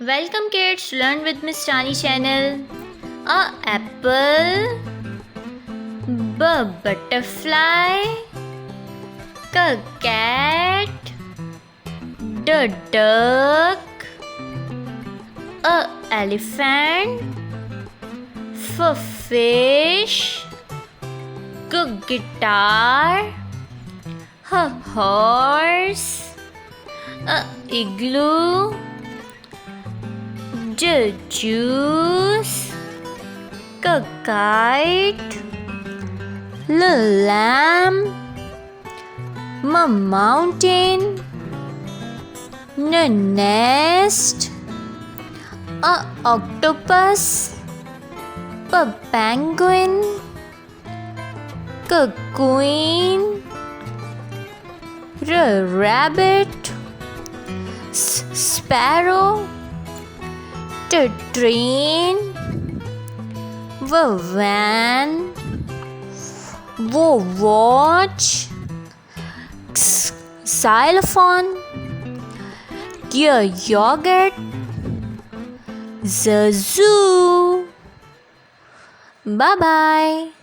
Welcome kids, learn with Miss Rani channel. A apple, b butterfly, c cat, d duck, a elephant, f fish, g guitar, h horse, a igloo, juice, kite, lamb, mountain, nest, octopus, penguin, queen, rabbit, sparrow, train, van, watch, xylophone, yogurt, zoo. Bye bye.